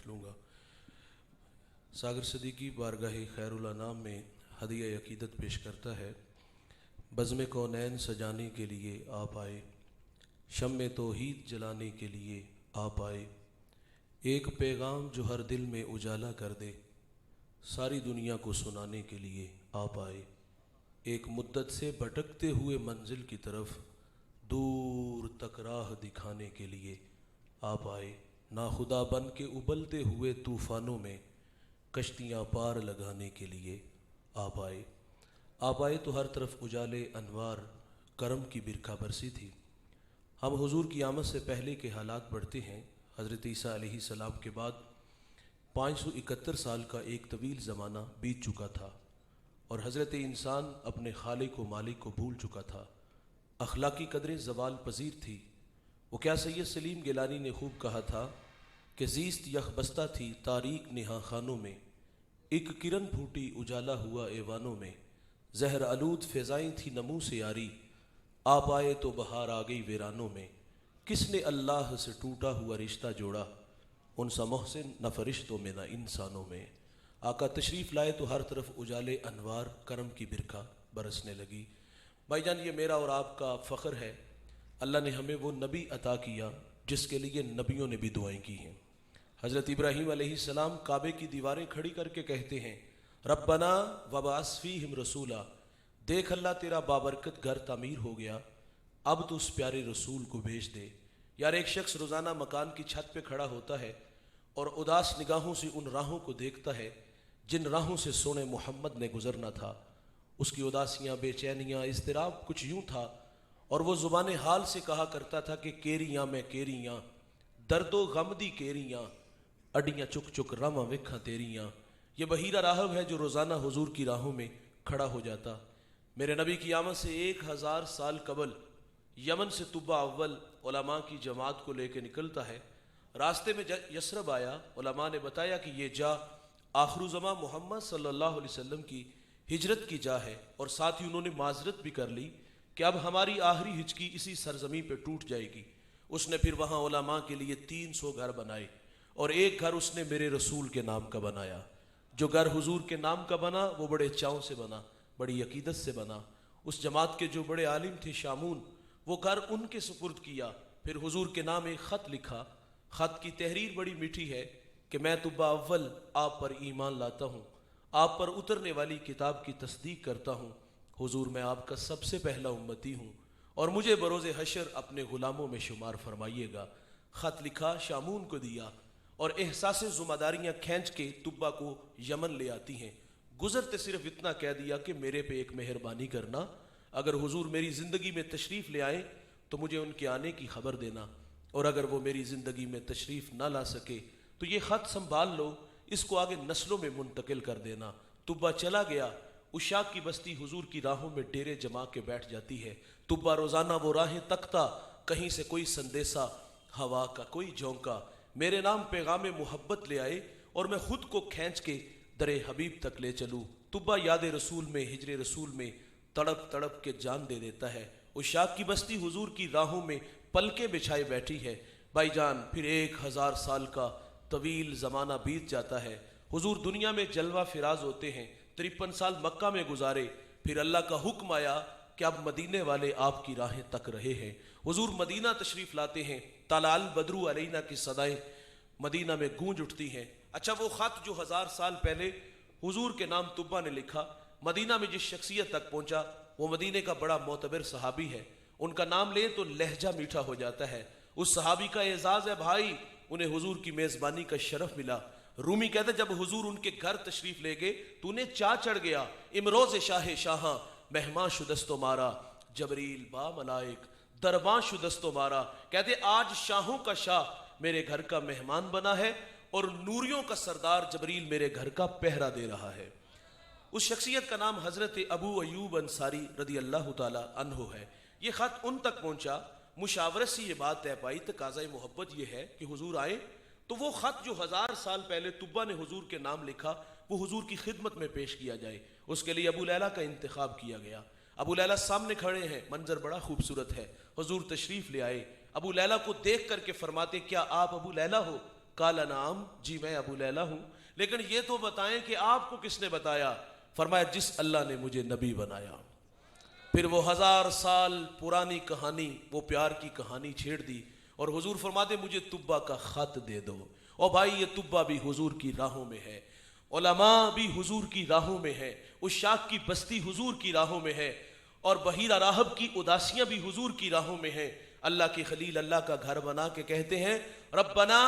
پڑھ لوں گا۔ ساگر صدیقی بارگاہ خیرالانام میں ہدیہ عقیدت پیش کرتا ہے۔ بزم کونین سجانے کے لیے آپ آئے، شمع توحید جلانے کے لیے آپ آئے، ایک پیغام جو ہر دل میں اجالا کر دے، ساری دنیا کو سنانے کے لیے آپ آئے، ایک مدت سے بھٹکتے ہوئے منزل کی طرف دور تک راہ دکھانے کے لیے آپ آئے، ناخدا بن کے ابلتے ہوئے طوفانوں میں کشتیاں پار لگانے کے لیے آپ آئے۔ آپ آئے تو ہر طرف اجالے انوار کرم کی برکھا برسی تھی۔ ہم حضور کی آمد سے پہلے کے حالات پڑھتے ہیں۔ حضرت عیسیٰ علیہ السلام کے بعد 571 سال کا ایک طویل زمانہ بیت چکا تھا اور حضرت انسان اپنے خالق و مالک کو بھول چکا تھا۔ اخلاقی قدریں زوال پذیر تھی۔ وہ کیا سید سلیم گیلانی نے خوب کہا تھا کہ زیست یخ بستہ تھی تاریک نہاں خانوں میں، ایک کرن پھوٹی اجالا ہوا ایوانوں میں، زہر آلود فضائیں تھی نمو سے یاری، آپ آئے تو بہار آ گئی ویرانوں میں، کس نے اللہ سے ٹوٹا ہوا رشتہ جوڑا، ان سا محسن نہ فرشتوں میں نہ انسانوں میں۔ آقا تشریف لائے تو ہر طرف اجالے انوار کرم کی برکھا برسنے لگی۔ بھائی جان، یہ میرا اور آپ کا فخر ہے، اللہ نے ہمیں وہ نبی عطا کیا جس کے لیے نبیوں نے بھی دعائیں کی ہیں۔ حضرت ابراہیم علیہ السلام کعبے کی دیواریں کھڑی کر کے کہتے ہیں، ربنا وبعث فیہم رسولا، دیکھ اللہ تیرا بابرکت گھر تعمیر ہو گیا، اب تو اس پیارے رسول کو بھیج دے۔ یار ایک شخص روزانہ مکان کی چھت پہ کھڑا ہوتا ہے اور اداس نگاہوں سے ان راہوں کو دیکھتا ہے جن راہوں سے سونے محمد نے گزرنا تھا۔ اس کی اداسیاں، بے چینیاں، اضطراب کچھ یوں تھا، اور وہ زبان حال سے کہا کرتا تھا کہ کیریاں میں کیریاں، درد و غم دی کیریاں، اڈیاں چک چک رواں وکھاں تیریاں۔ یہ بحیرہ راہب ہے جو روزانہ حضور کی راہوں میں کھڑا ہو جاتا۔ میرے نبی کی آمد سے 1000 سال قبل یمن سے طبہ اول علماء کی جماعت کو لے کے نکلتا ہے۔ راستے میں یثرب آیا، علماء نے بتایا کہ یہ جا آخر الزماں محمد صلی اللہ علیہ وسلم کی ہجرت کی جا ہے، اور ساتھ ہی انہوں نے معذرت بھی کر لی کہ اب ہماری آخری ہچکی اسی سرزمین پہ ٹوٹ جائے گی۔ اس نے پھر وہاں علماء کے لیے 300 گھر بنائے، اور ایک گھر اس نے میرے رسول کے نام کا بنایا۔ جو گھر حضور کے نام کا بنا وہ بڑے چاؤں سے بنا، بڑی عقیدت سے بنا۔ اس جماعت کے جو بڑے عالم تھے شامون، وہ گھر ان کے سپرد کیا۔ پھر حضور کے نام ایک خط لکھا۔ خط کی تحریر بڑی میٹھی ہے کہ میں طبہ اول آپ پر ایمان لاتا ہوں، آپ پر اترنے والی کتاب کی تصدیق کرتا ہوں، حضور میں آپ کا سب سے پہلا امتی ہوں، اور مجھے بروز حشر اپنے غلاموں میں شمار فرمائیے گا۔ خط لکھا، شامون کو دیا، اور احساس ذمہ داریاں کھینچ کے طبہ کو یمن لے آتی ہیں۔ گزرتے صرف اتنا کہہ دیا کہ میرے پہ ایک مہربانی کرنا، اگر حضور میری زندگی میں تشریف لے آئیں تو مجھے ان کے آنے کی خبر دینا، اور اگر وہ میری زندگی میں تشریف نہ لا سکے تو یہ خط سنبھال لو، اس کو آگے نسلوں میں منتقل کر دینا۔ طبہ چلا گیا۔ عشاق کی بستی حضور کی راہوں میں ڈیرے جما کے بیٹھ جاتی ہے۔ طبہ روزانہ وہ راہیں تکتا، کہیں سے کوئی سندیسا، ہوا کا کوئی جھونکا میرے نام پیغام محبت لے آئے، اور میں خود کو کھینچ کے در حبیب تک لے چلوں۔ طبہ یاد رسول میں، ہجر رسول میں تڑپ تڑپ کے جان دے دیتا ہے۔ عشاق کی بستی حضور کی راہوں میں پلکیں بچھائے بیٹھی ہے۔ بھائی جان، پھر 1000 سال کا طویل زمانہ بیت جاتا ہے۔ حضور دنیا میں جلوہ فراز ہوتے ہیں، 53 سال مکہ میں گزارے، پھر اللہ کا حکم آیا کہ اب مدینے والے آپ کی راہیں تک رہے ہیں۔ حضور مدینہ تشریف لاتے ہیں، طلع البدر علینا کی صدائیں مدینہ میں گونج اٹھتی ہیں۔ اچھا، وہ خط جو 1000 سال پہلے حضور کے نام طبہ نے لکھا، مدینہ میں جس شخصیت تک پہنچا وہ مدینے کا بڑا معتبر صحابی ہے، ان کا نام لیں تو لہجہ میٹھا ہو جاتا ہے۔ اس صحابی کا اعزاز ہے بھائی، انہیں حضور کی میزبانی کا شرف ملا۔ رومی کہتے جب حضور ان کے گھر تشریف لے گئے تو انہیں چاہ چڑھ گیا، امروز شاہ شاہاں مہمان شدست و مارا، جبریل با ملائک درباں شدست و مارا۔ کہتے آج شاہوں کا شاہ میرے گھر کا مہمان بنا ہے، اور نوریوں کا سردار جبریل میرے گھر کا پہرا دے رہا ہے۔ اس شخصیت کا نام حضرت ابو ایوب انصاری رضی اللہ تعالی عنہ ہے۔ یہ خط ان تک پہنچا، مشاورت سے یہ بات طے پائی، تقاضۂ محبت یہ ہے کہ حضور آئے تو وہ خط جو 1000 سال پہلے طبہ نے حضور کے نام لکھا وہ حضور کی خدمت میں پیش کیا جائے۔ اس کے لیے ابو لیلہ کا انتخاب کیا گیا۔ ابو لیلہ سامنے کھڑے ہیں، منظر بڑا خوبصورت ہے۔ حضور تشریف لے آئے، ابو لیلہ کو دیکھ کر کے فرماتے کیا آپ ابو لیلہ ہو؟ قال نعم، جی میں ابو لیلہ ہوں، لیکن یہ تو بتائیں کہ آپ کو کس نے بتایا؟ فرمایا جس اللہ نے مجھے نبی بنایا۔ پھر وہ 1000 سال پرانی کہانی، وہ پیار کی کہانی چھیڑ دی، اور حضور فرماتے مجھے تبا کا خط دے دو۔ اور بھائی یہ تبا بھی حضور کی راہوں میں ہے، علماء بھی حضور کی راہوں میں ہے، عشاق کی بستی حضور کی راہوں میں ہے، اور بحیرہ راہب کی اداسیاں بھی حضور کی راہوں میں ہیں۔ اللہ کے خلیل اللہ کا گھر بنا کے کہتے ہیں ربنا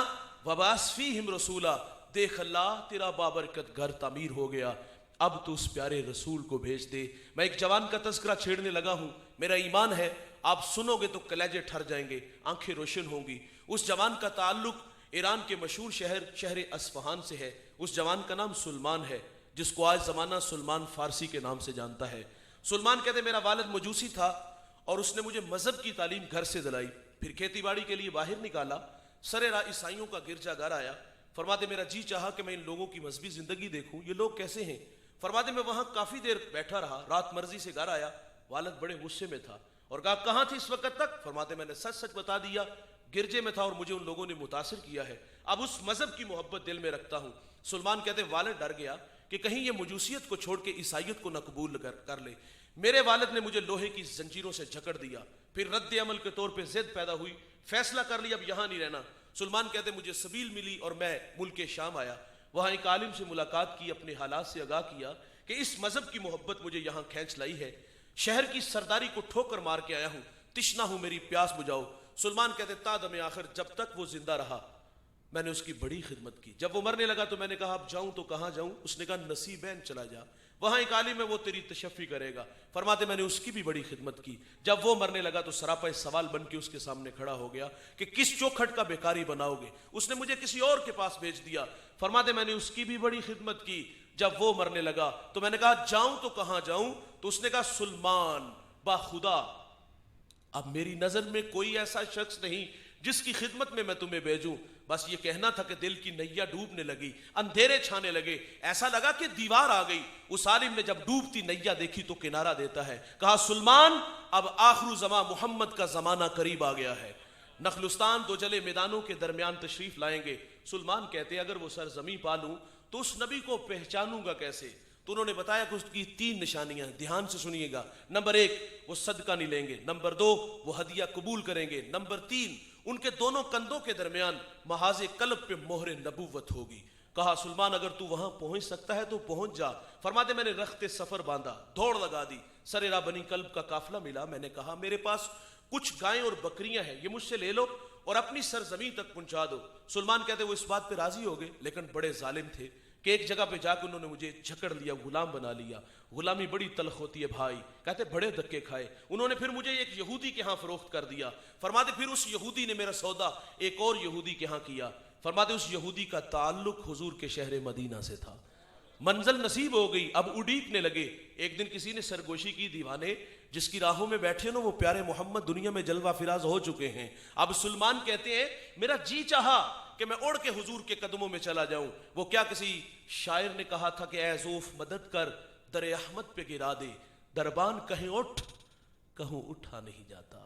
وبعث فیہم رسولا، دیکھ اللہ تیرا بابرکت گھر تعمیر ہو گیا، اب تو اس پیارے رسول کو بھیج دے۔ میں ایک جوان کا تذکرہ چھیڑنے لگا ہوں، میرا ایمان ہے آپ سنو گے تو کلیجے ٹھر جائیں گے، آنکھیں روشن ہوں گی۔ اس جوان کا تعلق ایران کے مشہور شہر اصفہان سے ہے۔ اس جوان کا نام سلمان ہے، جس کو آج زمانہ سلمان فارسی کے نام سے جانتا ہے۔ سلمان کہتے میرا والد مجوسی تھا اور اس نے مجھے مذہب کی تعلیم گھر سے دلائی، پھر کھیتی باڑی کے لیے باہر نکالا، سرے راہ عیسائیوں کا گرجا گھر آیا۔ فرماتے میرا جی چاہا کہ میں ان لوگوں کی مذہبی زندگی دیکھوں، یہ لوگ کیسے ہیں۔ فرماتے میں وہاں کافی دیر بیٹھا رہا، رات مرضی سے گھر آیا، والد بڑے غصے میں تھا اور کہا کہاں تھی اس وقت تک؟ فرماتے میں نے سچ سچ بتا دیا، گرجے میں تھا اور مجھے ان لوگوں نے متاثر کیا ہے، اب اس مذہب کی محبت دل میں رکھتا ہوں۔ سلمان کہتے والد ڈر گیا کہ کہیں یہ مجوسیت کو چھوڑ کے عیسائیت کو نہ قبول کر لے۔ میرے والد نے مجھے لوہے کی زنجیروں سے جکڑ دیا، پھر رد عمل کے طور پہ ضد پیدا ہوئی، فیصلہ کر لیا اب یہاں نہیں رہنا۔ سلمان کہتے مجھے سبیل ملی اور میں ملک شام آیا، وہاں ایک عالم سے ملاقات کی، اپنے حالات سے آگاہ کیا کہ اس مذہب کی محبت مجھے یہاں کھینچ لائی ہے، شہر کی سرداری کو ٹھوکر مار کے آیا ہوں، تشنا ہوں، میری پیاس بجھاؤ۔ سلمان کہتے تا دم آخر جب تک وہ زندہ رہا میں نے اس کی بڑی خدمت کی، جب وہ مرنے لگا تو میں نے کہا اب جاؤں تو کہاں جاؤں؟ اس نے کہا نصیبین چلا جا، وہاں ایک عالم ہے وہ تیری تشفی کرے گا۔ فرماتے میں نے اس کی بھی بڑی خدمت کی، جب وہ مرنے لگا تو سراپا سوال بن کے اس کے سامنے کھڑا ہو گیا کہ کس چوکھٹ کا بیکاری بناؤ گے؟ اس نے مجھے کسی اور کے پاس بھیج دیا۔ فرماتے میں نے اس کی بھی بڑی خدمت کی، جب وہ مرنے لگا تو میں نے کہا جاؤں تو کہاں جاؤں؟ تو اس نے کہا سلمان با خدا اب میری نظر میں کوئی ایسا شخص نہیں جس کی خدمت میں تمہیں بھیجوں، بس یہ کہنا تھا کہ دل کی نیا ڈوبنے لگی، اندھیرے چھانے لگے، ایسا لگا کہ دیوار آ گئی۔ اس عالم نے جب ڈوبتی نیا دیکھی تو کنارہ دیتا ہے، کہا سلمان اب آخر زمان محمد کا زمانہ قریب آ گیا ہے، نخلستان دو جلے میدانوں کے درمیان تشریف لائیں گے۔ سلمان کہتے اگر وہ سرزمین پالوں تو اس نبی کو پہچانوں گا کیسے؟ تو انہوں نے بتایا کہ اس کی 3 نشانیاں، دھیان سے سنیے گا۔ نمبر 1 وہ صدقہ نہیں لیں گے، نمبر 2 وہ ہدیہ قبول کریں گے، نمبر 3 ان کے دونوں کندھوں کے درمیان محاذ قلب پہ مہر نبوت ہوگی۔ کہا سلمان اگر تو وہاں پہنچ سکتا ہے تو پہنچ جا۔ فرماتے میں نے رخت سفر باندھا، دوڑ لگا دی، سر راہ بنی کلب کا قافلہ ملا، میں نے کہا میرے پاس کچھ گائیں اور بکریاں ہیں، یہ مجھ سے لے لو اور اپنی سرزمین تک پہنچا دو۔ سلمان کہتے وہ اس بات پہ راضی ہو گئے، لیکن بڑے ظالم تھے کہ ایک جگہ پہ جا کے انہوں نے مجھے جھکڑ لیا، غلام بنا لیا۔ غلامی بڑی تلخ ہوتی ہے بھائی، کہتے بڑے دھکے کھائے۔ انہوں نے پھر مجھے ایک یہودی کے ہاں فروخت کر دیا۔ فرماتے پھر اس یہودی نے میرا سودا ایک اور یہودی کے ہاں کیا۔ فرماتے اس یہودی کا تعلق حضور کے شہر مدینہ سے تھا۔ منزل نصیب ہو گئی، اب اڈیکنے لگے۔ ایک دن کسی نے سرگوشی کی دیوانے جس کی راہوں میں بیٹھے نا وہ پیارے محمد دنیا میں جلوہ فراز ہو چکے ہیں۔ اب سلمان کہتے ہیں میرا جی چاہا کہ میں اڑ کے حضور کے قدموں میں چلا جاؤں۔ وہ کیا کسی شاعر نے کہا تھا کہ اے زوف مدد کر در احمد پہ گرا دے، دربان کہیں اٹھ کہوں اٹھا نہیں جاتا۔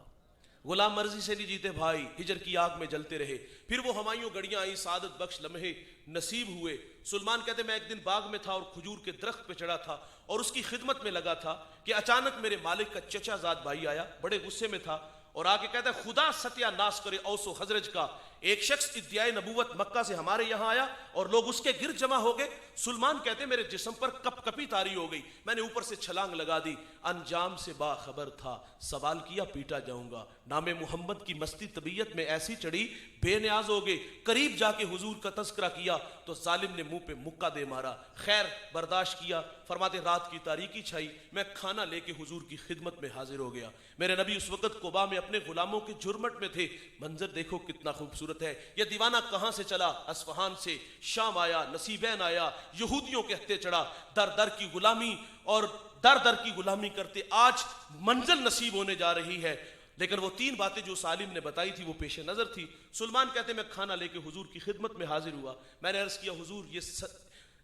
غلام مرضی سے نہیں جیتے بھائی، ہجر کی آگ میں جلتے رہے۔ پھر وہ ہمایوں گھڑیاں آئیں، سعادت بخش لمحے نصیب ہوئے۔ سلمان کہتے میں ایک دن باغ میں تھا اور کھجور کے درخت پہ چڑھا تھا اور اس کی خدمت میں لگا تھا کہ اچانک میرے مالک کا چچا زاد بھائی آیا، بڑے غصے میں تھا اور آگے کہتا ہے خدا ستیہ ناس کرے اوس و خزرج کا، ایک شخص ادعائے نبوت مکہ سے ہمارے یہاں آیا اور لوگ اس کے گرد جمع ہو گئے۔ سلمان کہتے میرے جسم پر کپ کپی تاری ہو گئی، میں نے اوپر سے چھلانگ لگا دی، انجام سے باخبر تھا، سوال کیا پیٹا جاؤں گا۔ نام محمد کی مستی طبیعت میں ایسی چڑھی بے نیاز ہو گئے، قریب جا کے حضور کا تذکرہ کیا تو ظالم نے منہ پہ مکہ دے مارا، خیر برداشت کیا۔ فرماتے رات کی تاریکی چھائی، میں کھانا لے کے حضور کی خدمت میں حاضر ہو گیا۔ میرے نبی اس وقت قباء میں اپنے غلاموں کے جھرمٹ میں تھے۔ منظر دیکھو کتنا خوبصورت ہے۔ یہ دیوانہ کہاں سے چلا؟ اصفہان سے، شام آیا، نصیبین آیا، یہودیوں کے ہتھے چڑھا، در در کی غلامی اور در در کی غلامی کرتے آج منزل نصیب ہونے جا رہی ہے۔ لیکن وہ 3 باتیں جو اس عالم نے بتائی تھی وہ پیش نظر تھی۔ سلمان کہتے میں کھانا لے کے حضور کی خدمت میں حاضر ہوا، میں نے عرض کیا حضور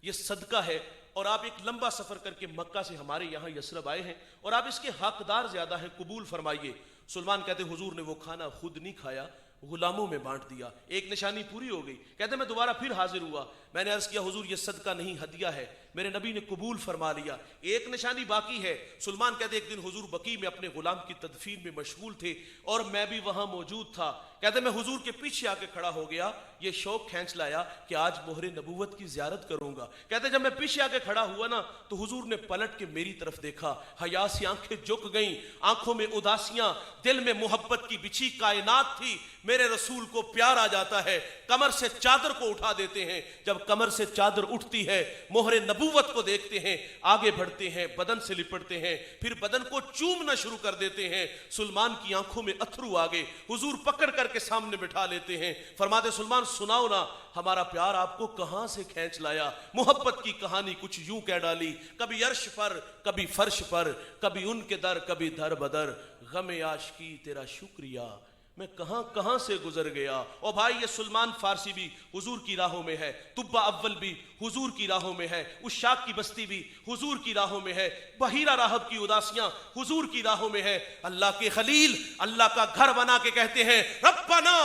یہ صدقہ ہے اور آپ ایک لمبا سفر کر کے مکہ سے ہمارے یہاں یثرب آئے ہیں اور آپ اس کے حقدار زیادہ ہیں، قبول فرمائیے۔ سلمان کہتے حضور نے وہ کھانا خود نہیں کھایا غلاموں میں بانٹ دیا. ایک نشانی پوری ہو گئی. کہتے میں دوبارہ پھر حاضر ہوا, میں نے عرض کیا حضور یہ صدقہ نہیں ہدیہ ہے. میرے نبی نے قبول فرما لیا. ایک نشانی باقی ہے. سلمان کہتے ایک دن حضور بقیع میں اپنے غلام کی تدفین میں مشغول تھے اور میں بھی وہاں موجود تھا. کہتے میں حضور کے پیچھے آ کے کھڑا ہو گیا, یہ شوق کھینچ لایا کہ آج مہر نبوت کی زیارت کروں گا. کہتے جب میں پیچھے آ کے کھڑا ہوا نا تو حضور نے پلٹ کے میری طرف دیکھا, حیا سے آنکھیں جھک گئیں, آنکھوں میں اداسیاں, دل میں محبت کی بچھی کائنات تھی. میرے رسول کو پیار آ جاتا ہے, کمر سے چادر کو اٹھا دیتے ہیں. جب کمر سے چادر اٹھتی ہے مہر نبوت کو دیکھتے ہیں, آگے بڑھتے ہیں, بدن سے لپٹتے ہیں, پھر بدن کو چومنا شروع کر دیتے ہیں. سلمان کی آنکھوں میں اتھرو آ گئے. حضور پکڑ کر کے سامنے بٹھا لیتے ہیں, فرماتے سلمان سناؤ نا ہمارا پیار آپ کو کہاں سے کھینچ لایا. محبت کی کہانی کچھ یوں کہہ ڈالی, کبھی عرش پر کبھی فرش پر, کبھی ان کے در کبھی در بدر, غم عاشقی تیرا شکریہ میں کہاں کہاں سے گزر گیا. اور بھائی یہ سلمان فارسی بھی حضور کی راہوں میں ہے, طبہ اول بھی حضور کی راہوں میں ہے, عشاق کی بستی بھی حضور کی راہوں میں ہے, بحیرہ راہب کی اداسیاں حضور کی راہوں میں ہے. اللہ کے خلیل اللہ کا گھر بنا کے کہتے ہیں ربنا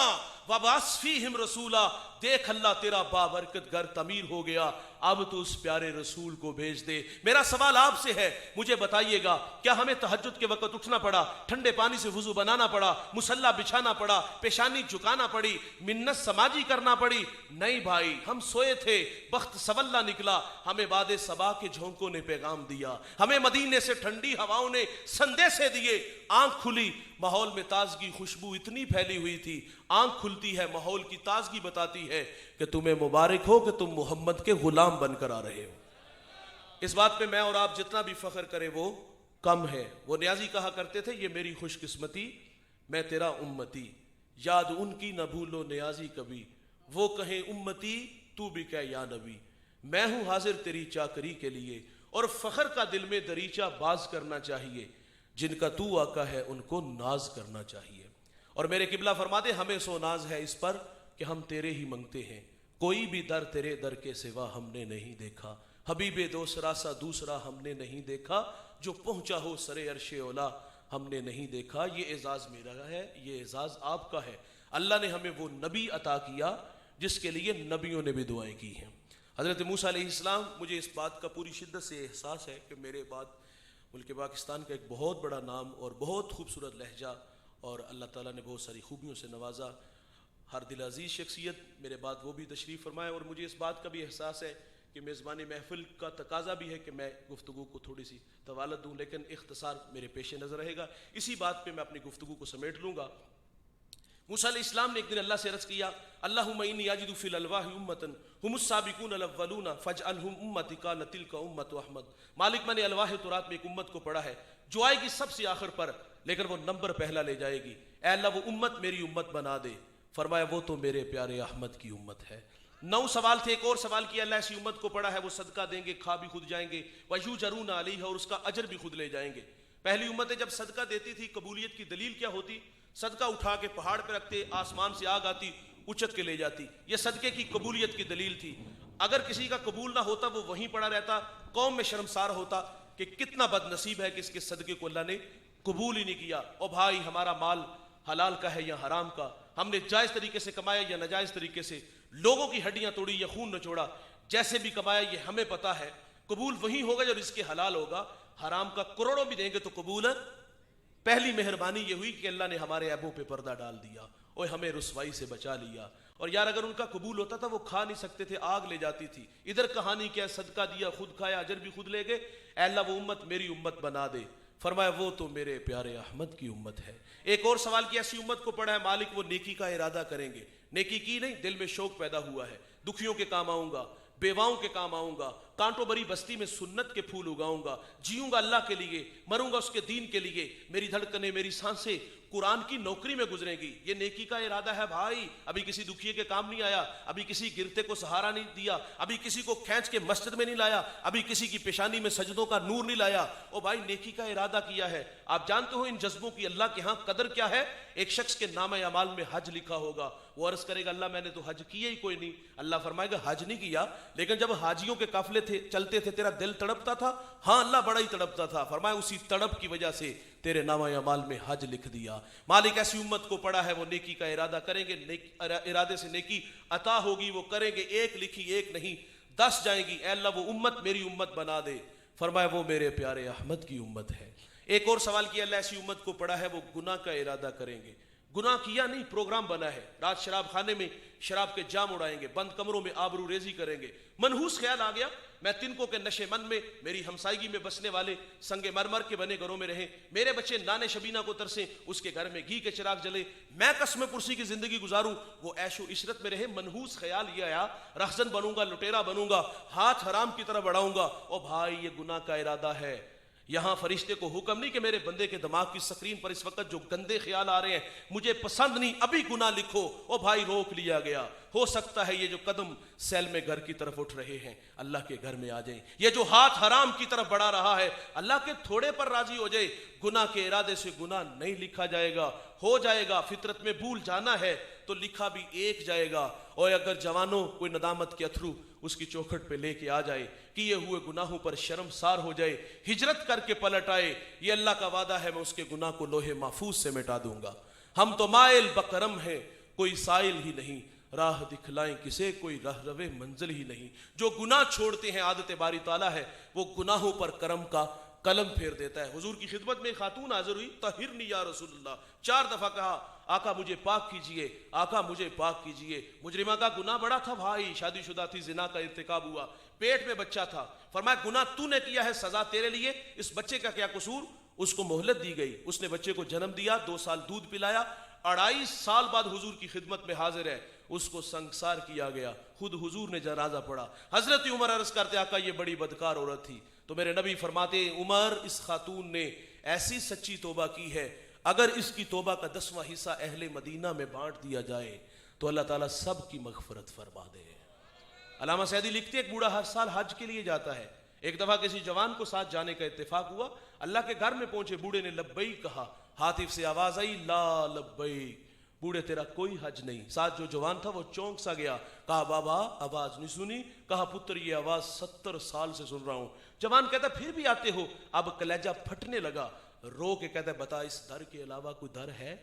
وابعث فیہم رسولا, دیکھ اللہ تیرا بابرکت گھر تعمیر ہو گیا, اب تو اس پیارے رسول کو بھیج دے. میرا سوال آپ سے ہے, مجھے بتائیے گا کیا ہمیں تہجد کے وقت اٹھنا پڑا, ٹھنڈے پانی سے وضو بنانا پڑا, مصلی بچھانا پڑا, پیشانی جھکانا پڑی, منت سماجی کرنا پڑی؟ نہیں بھائی, ہم سوئے تھے, بخت سولہ نکلا, ہمیں باد صبا کے جھونکوں نے پیغام دیا, ہمیں مدینے سے ٹھنڈی ہواؤں نے سندیسے دیے. آنکھ کھلی, ماحول میں تازگی خوشبو اتنی پھیلی ہوئی تھی. آنکھ کھلتی ہے, ماحول کی تازگی بتاتی ہے کہ تمہیں مبارک ہو کہ تم محمد کے غلام بن کر آ رہے ہو. اس بات پہ میں اور آپ جتنا بھی فخر کریں وہ کم ہے. وہ نیازی کہا کرتے تھے یہ میری خوش قسمتی میں تیرا امتی, یاد ان کی نہ بھولو نیازی کبھی, وہ کہیں امتی تو بھی کہ یا نبی. میں ہوں حاضر تیری چاکری کے لیے, اور فخر کا دل میں دریچہ باز کرنا چاہیے, جن کا تو آقا ہے ان کو ناز کرنا چاہیے. اور میرے قبلہ فرماتے ہمیں سو ناز ہے اس پر کہ ہم تیرے ہی منگتے ہیں, کوئی بھی در تیرے در کے سوا ہم نے نہیں دیکھا, حبیب دوسرا سا دوسرا ہم نے نہیں دیکھا, جو پہنچا ہو سر عرش اولا ہم نے نہیں دیکھا. یہ اعزاز میرا ہے, یہ اعزاز آپ کا ہے. اللہ نے ہمیں وہ نبی عطا کیا جس کے لیے نبیوں نے بھی دعائیں کی ہیں. حضرت موسیٰ علیہ السلام, مجھے اس بات کا پوری شدت سے احساس ہے کہ میرے بعد ملک پاکستان کا ایک بہت بڑا نام اور بہت خوبصورت لہجہ, اور اللہ تعالیٰ نے بہت ساری خوبیوں سے نوازا, ہر دل عزیز شخصیت, میرے بعد وہ بھی تشریف فرمائے. اور مجھے اس بات کا بھی احساس ہے کہ میزبانی محفل کا تقاضا بھی ہے کہ میں گفتگو کو تھوڑی سی طوالت دوں, لیکن اختصار میرے پیش نظر رہے گا. اسی بات پہ میں اپنی گفتگو کو سمیٹ لوں گا. موسیٰ علیہ السلام نے ایک دن اللہ سے عرض کیا اللہم انی اجد فی الالواح امتا ہم السابقون الاولون فاجعلہم امتی کانت تلک امت احمد. مالک میں نے الواح تورات میں ایک امت کو پڑھا ہے جو آئے گی سب سے آخر پر, لیکن وہ نمبر پہلا لے جائے گی. اے اللہ وہ امت میری امت بنا دے. فرمایا وہ تو میرے پیارے احمد کی امت ہے. 9 سوال تھے, ایک اور سوال کیا اللہ ایسی امت کو پڑھا ہے وہ صدقہ دیں گے, کھا بھی خود جائیں گے, وَيُجَرُونَ عَلَيْهَا, اور اس کا اجر بھی خود لے جائیں گے. پہلی امتیں جب صدقہ دیتی تھی قبولیت کی دلیل کیا ہوتی؟ صدقہ اٹھا کے پہاڑ پہ رکھتے, آسمان سے آگ آتی اچک کے لے جاتی. یہ صدقے کی قبولیت کی دلیل تھی. اگر کسی کا قبول نہ ہوتا وہ وہیں پڑا رہتا, قوم میں شرمسار ہوتا کہ کتنا بد نصیب ہے کہ اس کے صدقے کو اللہ نے قبول ہی نہیں کیا. اور بھائی ہمارا مال حلال کا ہے یا حرام کا, ہم نے جائز طریقے سے کمایا یا ناجائز طریقے سے, لوگوں کی ہڈیاں توڑی یا خون نچوڑا, جیسے بھی کمایا یہ ہمیں پتا ہے. قبول وہی ہوگا جب رزق حلال ہوگا. حرام کا کروڑوں بھی دیں گے تو قبول ہے. پہلی مہربانی یہ ہوئی کہ اللہ نے ہمارے عیبوں پہ پردہ ڈال دیا اور ہمیں رسوائی سے بچا لیا. اور یار اگر ان کا قبول ہوتا تھا وہ کھا نہیں سکتے تھے, آگ لے جاتی تھی. ادھر کہانی کیا, صدقہ دیا خود کھایا, اجر بھی خود لے گئے. اے اللہ وہ امت میری امت بنا دے. فرمایا وہ تو میرے پیارے احمد کی امت ہے. ایک اور سوال کیا, ایسی امت کو پڑھا ہے مالک وہ نیکی کا ارادہ کریں گے, نیکی کی نہیں, دل میں شوق پیدا ہوا ہے, دکھیوں کے کام آؤں گا, بیواؤں کے کام آؤں گا, کانٹوں بری بستی میں سنت کے پھول اگاؤں گا, جیوں گا اللہ کے لیے, مروں گا اس کے دین کے لیے, میری دھڑکنیں میری سانسیں قرآن کی نوکری میں گزریں گی. یہ نیکی کا ارادہ ہے بھائی. ابھی کسی دکھیے کے کام نہیں آیا, ابھی کسی گرتے کو سہارا نہیں دیا, ابھی کسی کو کھینچ کے مسجد میں نہیں لایا, ابھی کسی کی پیشانی میں سجدوں کا نور نہیں لایا. او بھائی نیکی کا ارادہ کیا ہے. آپ جانتے ہو ان جذبوں کی اللہ کے ہاں قدر کیا ہے؟ ایک شخص کے نام اعمال میں حج لکھا ہوگا, وہ عرض کرے گا اللہ میں نے تو حج کیا ہی کوئی نہیں. اللہ فرمائے گا حج نہیں کیا, لیکن جب حاجیوں کے قافلے تھے چلتے تھے تیرا دل تڑپتا تھا؟ ہاں اللہ بڑا ہی تڑپتا تھا۔ فرمایا اسی تڑپ کی وجہ سے تیرے نامہ اعمال میں حج لکھ دیا۔ مالک ایسی امت کو پڑا ہے وہ نیکی کا ارادہ کریں گے، ارادے سے نیکی عطا ہوگی، وہ کریں گے، ایک لکھی ایک نہیں 10 جائیں گی۔ اے اللہ وہ امت میری امت بنا دے۔ فرمایا وہ میرے پیارے احمد کی امت ہے۔ ایک اور سوال کیا، اللہ ایسی امت کو پڑا ہے وہ گناہ کا ارادہ کریں گے، گناہ کیا نہیں، پروگرام بنا ہے، رات شراب خانے میں شراب کے جام اڑائیں گے، بند کمروں میں آبرو ریزی کریں گے، منحوس خیال آ گیا میں تنکوں کے نشے من میں میری ہمسائیگی میں بسنے والے سنگ مرمر کے بنے گھروں میں رہیں، میرے بچے نانے شبینہ کو ترسیں، اس کے گھر میں گھی کے چراغ جلے، میں قصم کرسی کی زندگی گزاروں، وہ عیش و عشرت میں رہے۔ منحوس خیال یہ آیا رہزن بنوں گا، لٹیرا بنوں گا، ہاتھ حرام کی طرف بڑھاؤں گا۔ او بھائی یہ گناہ کا ارادہ ہے۔ یہاں فرشتے کو حکم نہیں کہ میرے بندے کے دماغ کی سکرین پر اس وقت جو گندے خیال آ رہے ہیں مجھے پسند نہیں، ابھی گناہ لکھو۔ او بھائی روک لیا گیا۔ ہو سکتا ہے یہ جو قدم سیل میں گھر کی طرف اٹھ رہے ہیں اللہ کے گھر میں آ جائیں، یہ جو ہاتھ حرام کی طرف بڑھا رہا ہے اللہ کے تھوڑے پر راضی ہو جائے۔ گناہ کے ارادے سے گناہ نہیں لکھا جائے گا، ہو جائے گا، فطرت میں بھول جانا ہے تو لکھا بھی ایک جائے گا۔ اور اگر جوانوں کوئی ندامت کے اتھرو اس کی چوکھٹ پہ لے کے آ جائے، کیے ہوئے گناہوں پر شرمسار ہو جائے، ہجرت کر کے پلٹ آئے، یہ اللہ کا وعدہ ہے میں اس کے گناہ کو لوح محفوظ سے مٹا دوں گا۔ ہم تو مائل بکرم ہیں، کوئی سائل ہی نہیں، راہ دکھلائیں کسے کوئی راہ روے منزل ہی نہیں۔ جو گناہ چھوڑتے ہیں عادت باری تعالیٰ ہے وہ گناہوں پر کرم کا قلم پھیر دیتا ہے۔ حضور کی خدمت میں خاتون حاضر ہوئی، طہرنی یا رسول اللہ، 4 دفعہ کہا آقا مجھے پاک کیجئے، آقا مجھے پاک کیجئے۔ مجرمہ کا گناہ بڑا تھا بھائی، شادی شدہ تھی، زنا کا ارتکاب ہوا، پیٹ میں بچہ تھا۔ فرمایا گناہ تو نے کیا ہے، سزا تیرے لیے، اس بچے کا کیا قصور؟ اس کو مہلت دی گئی، اس نے بچے کو جنم دیا، 2 سال دودھ پلایا، 2.5 سال بعد حضور کی خدمت میں حاضر ہے، اس کو سنگسار کیا گیا، خود حضور نے جنازہ پڑھا۔ حضرت عمر عرض کرتے آقا یہ بڑی بدکار عورت تھی، تو میرے نبی فرماتے عمر اس خاتون نے ایسی سچی توبہ کی ہے اگر اس کی توبہ کا 10واں حصہ اہل مدینہ میں بانٹ دیا جائے تو اللہ تعالیٰ سب کی مغفرت فرما دے۔ علامہ سعدی لکھتے ایک بوڑھا ہر سال حج کے لیے جاتا ہے، ایک دفعہ کسی جوان کو ساتھ جانے کا اتفاق ہوا، اللہ کے گھر میں پہنچے، بوڑھے نے لبیک کہا، ہاتف سے آواز آئی لا لبیک، بوڑھے تیرا کوئی حج نہیں۔ ساتھ جو جوان تھا وہ چونک سا گیا، کہا بابا آواز نہیں سنی؟ کہا پتر یہ آواز 70 سال سے سن رہا ہوں۔ جوان کہتا پھر بھی آتے ہو؟ اب کلیجہ پھٹنے لگا، رو کے کہتا بتا اس در کے علاوہ کوئی در ہے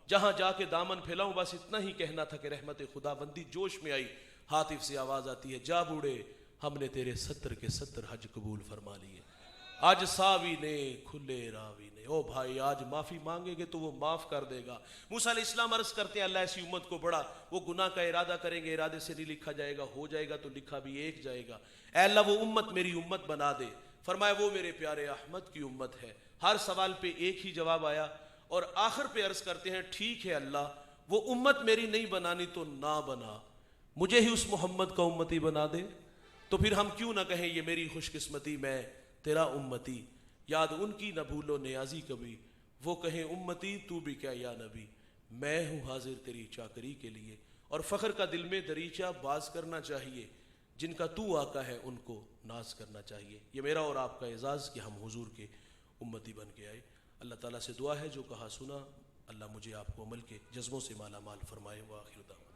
جہاں جا کے دامن پھیلاؤں؟ بس اتنا ہی کہنا تھا کہ رحمت خدا بندی جوش میں آئی، ہاتف سے آواز آتی ہے جا بوڑھے ہم نے تیرے 70 کے 70 حج قبول فرما لیے، آج ساوی نے کھلے راوی نے۔ او بھائی آج معافی مانگے گے تو وہ معاف کر دے گا۔ موسیٰ علیہ السلام عرض کرتے ہیں اللہ ایسی امت کو بڑا، وہ گناہ کا ارادہ کریں گے، ارادے سے نہیں لکھا جائے گا، ہو جائے گا تو لکھا بھی ایک جائے گا۔ اے اللہ وہ امت میری امت بنا دے۔ فرمایا وہ میرے پیارے احمد کی امت ہے۔ ہر سوال پہ ایک ہی جواب آیا، اور آخر پہ عرض کرتے ہیں ٹھیک ہے اللہ وہ امت میری نہیں بنانی تو نہ بنا، مجھے ہی اس محمد کا امتی بنا دے، تو پھر ہم کیوں نہ کہیں یہ میری خوش قسمتی میں تیرا امتی۔ یاد ان کی نہ بھولو نیازی کبھی، وہ کہیں امتی تو بھی کیا یا نبی، میں ہوں حاضر تیری چاکری کے لیے۔ اور فخر کا دل میں دریچہ باز کرنا چاہیے، جن کا تو آقا ہے ان کو ناز کرنا چاہیے۔ یہ میرا اور آپ کا اعزاز کہ ہم حضور کے امتی بن کے آئے۔ اللہ تعالیٰ سے دعا ہے جو کہا سنا اللہ مجھے آپ کو عمل کے جذبوں سے مالا مال فرمائے۔ وآخر دعوانا